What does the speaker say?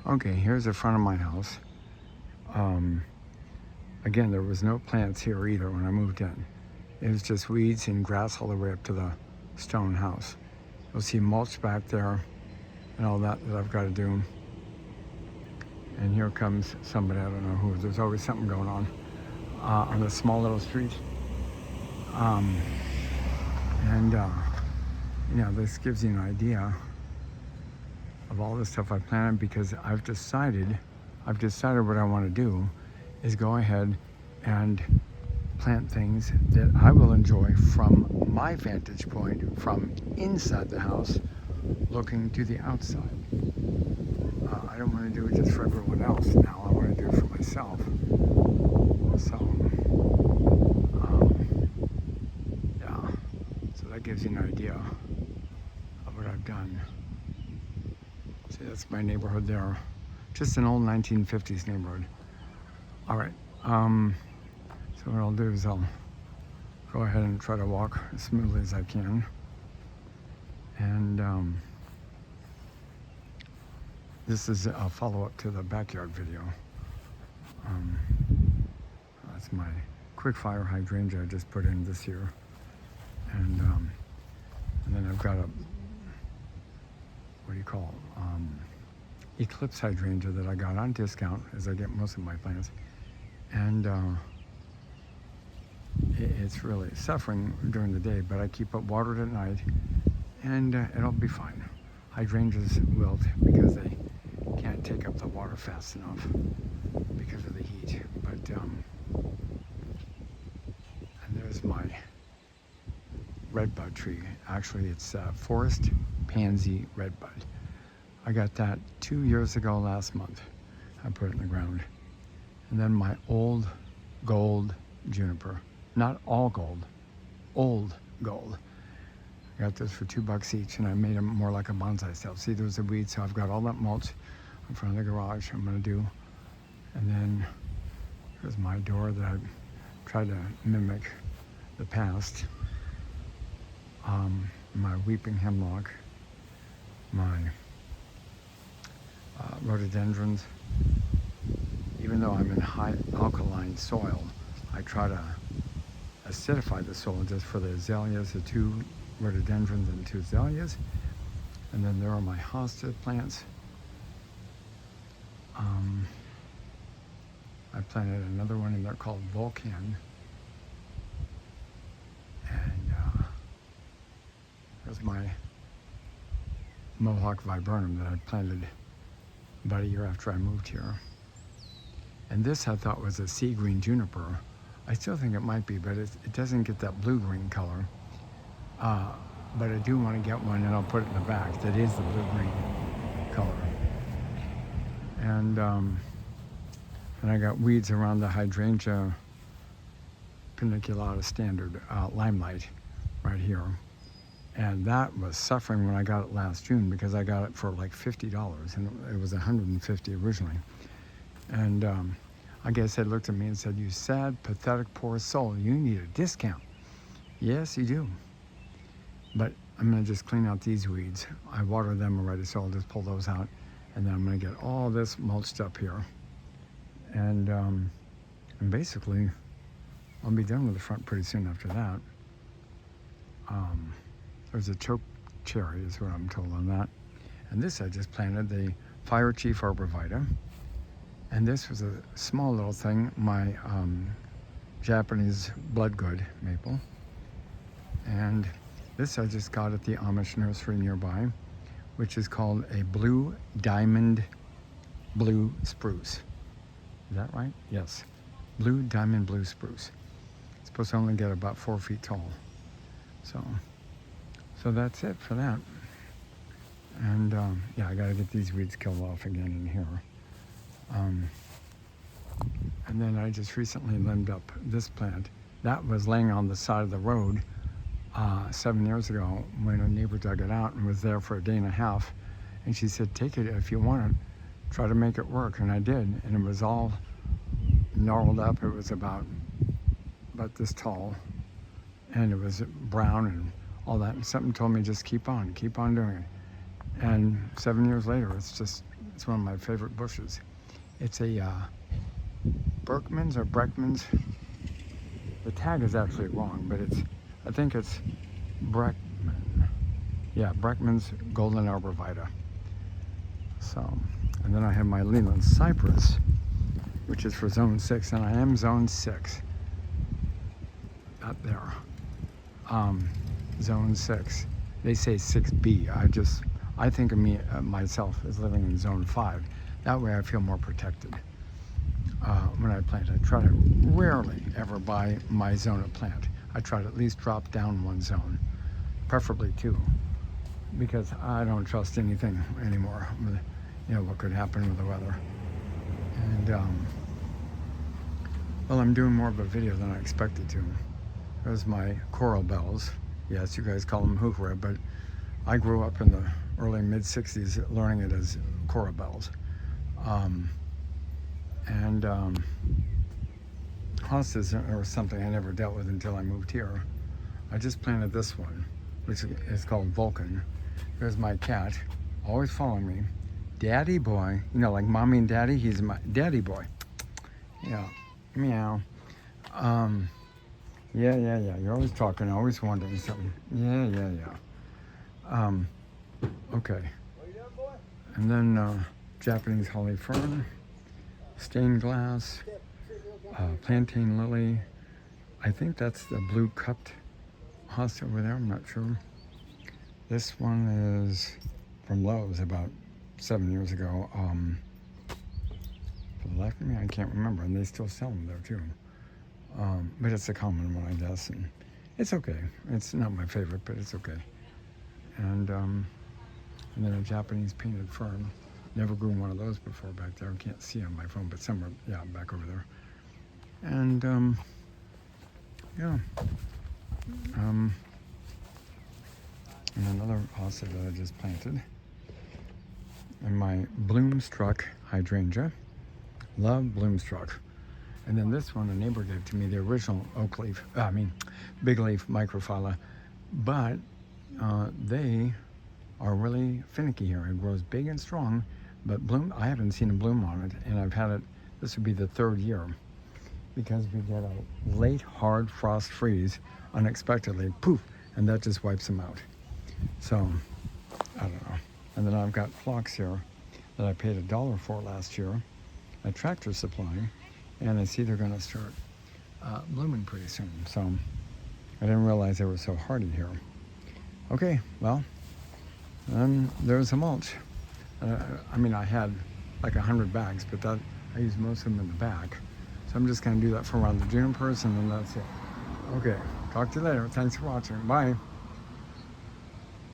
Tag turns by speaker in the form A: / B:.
A: Okay, here's the front of my house. Again, there was no plants here either when I moved in. It was just weeds and grass all the way up to the stone house. You'll see mulch back there and all that I've got to do. And here comes somebody, I don't know who. There's always something going on this small little street. This gives you an idea of all the stuff I planted, because I've decided what I want to do is go ahead and plant things that I will enjoy from my vantage point, from inside the house, looking to the outside. I don't want to do it just for everyone else now. I want to do it for myself. So that gives you an idea of what I've done. See, that's my neighborhood there. Just an old 1950s neighborhood. All right. So what I'll do is I'll go ahead and try to walk as smoothly as I can. And this is a follow-up to the backyard video. That's my quick fire hydrangea I just put in this year. And then I've got a, what do you call it? Eclipse hydrangea that I got on discount, as I get most of my plants. And it's really suffering during the day, but I keep it watered at night, and it'll be fine. Hydrangeas wilt because they can't take up the water fast enough because of the heat. But and there's my redbud tree. Actually, it's forest pansy redbud. I got that 2 years ago last month. I put it in the ground. And then my old gold juniper. Not all gold, old gold. I got this for $2 each, and I made them more like a bonsai style. See, there's a weed, so I've got all that mulch in front of the garage I'm gonna do. And then here's my door that I tried to mimic the past. My weeping hemlock, my rhododendrons. Even though I'm in high alkaline soil, I try to acidify the soil just for the azaleas, the 2 rhododendrons and 2 azaleas. And then there are my hosta plants. I planted another one in there called Vulcan. And there's my Mohawk viburnum that I planted about a year after I moved here. And this I thought was a sea green juniper. I still think it might be, but it doesn't get that blue-green color. But I do want to get one, and I'll put it in the back, that is the blue-green color. And I got weeds around the hydrangea paniculata standard limelight right here. And that was suffering when I got it last June, because I got it for like $50, and it was $150 originally. And I guess they looked at me and said, "You sad, pathetic, poor soul, you need a discount." Yes, you do. But I'm gonna just clean out these weeds. I water them already, so I'll just pull those out. And then I'm gonna get all this mulched up here. And basically, I'll be done with the front pretty soon after that. There's a choke cherry is what I'm told on that. And this I just planted, the Fire Chief arborvitae. And this was a small little thing, my Japanese bloodgood maple. And this I just got at the Amish nursery nearby, which is called a blue diamond blue spruce. Is that right? Yes. Blue diamond blue spruce. It's supposed to only get about 4 feet tall. So that's it for that. And yeah, I gotta get these weeds killed off again in here. And then I just recently limbed up this plant. That was laying on the side of the road 7 years ago when a neighbor dug it out and was there for a day and a half. And she said, "Take it if you want it, try to make it work." And I did, and it was all gnarled up. It was about this tall, and it was brown and all that. And something told me just keep on doing it. And 7 years later, it's just It's one of my favorite bushes. It's a Berkman's or Breckman's. The tag is actually wrong, but I think it's Breckman. Yeah, Breckman's Golden Arborvitae. So, and then I have my Leland Cypress, which is for zone 6, and I am zone 6. Up there. Zone 6. They say 6B. I think of myself as living in zone 5. That way I feel more protected. When I plant, I try to rarely ever buy my zone of plant. I try to at least drop down one zone, preferably 2, because I don't trust anything anymore. You know what could happen with the weather. And well, I'm doing more of a video than I expected to. There's my coral bells. Yes, you guys call them heuchera, but I grew up in the early mid-60s learning it as coral bells. Hostas are something I never dealt with until I moved here. I just planted this one, which is called Vulcan. There's my cat, always following me. Daddy boy, you know, like mommy and daddy, he's my daddy boy. Yeah, meow. Yeah, you're always talking, always wondering something. Yeah. Okay. And then Japanese holly fern, stained glass, plantain lily. I think that's the blue cupped hosta over there, I'm not sure. This one is from Lowe's about 7 years ago. For the life of me, I can't remember, and they still sell them there too. But it's a common one, I guess, and it's okay. It's not my favorite, but it's okay. And then a Japanese painted fern. Never grew one of those before back there. I can't see on my phone, but somewhere, yeah, back over there. And yeah. And another hosta that I just planted. And my Bloomstruck hydrangea. Love Bloomstruck. And then this one, a neighbor gave to me, the original big leaf microphylla. But they are really finicky here. It grows big and strong, but I haven't seen a bloom on it, and I've had it, this would be the 3rd year, because we get a late hard frost freeze unexpectedly, poof, and that just wipes them out. So, I don't know. And then I've got phlox here that I paid $1 for last year at Tractor Supply, and I see they're going to start blooming pretty soon. So I didn't realize they were so hardy here. Okay, well, then there's the mulch. I had like 100 bags, but I used most of them in the back. So I'm just going to do that for around the junipers, and then that's it. Okay, talk to you later. Thanks for watching. Bye.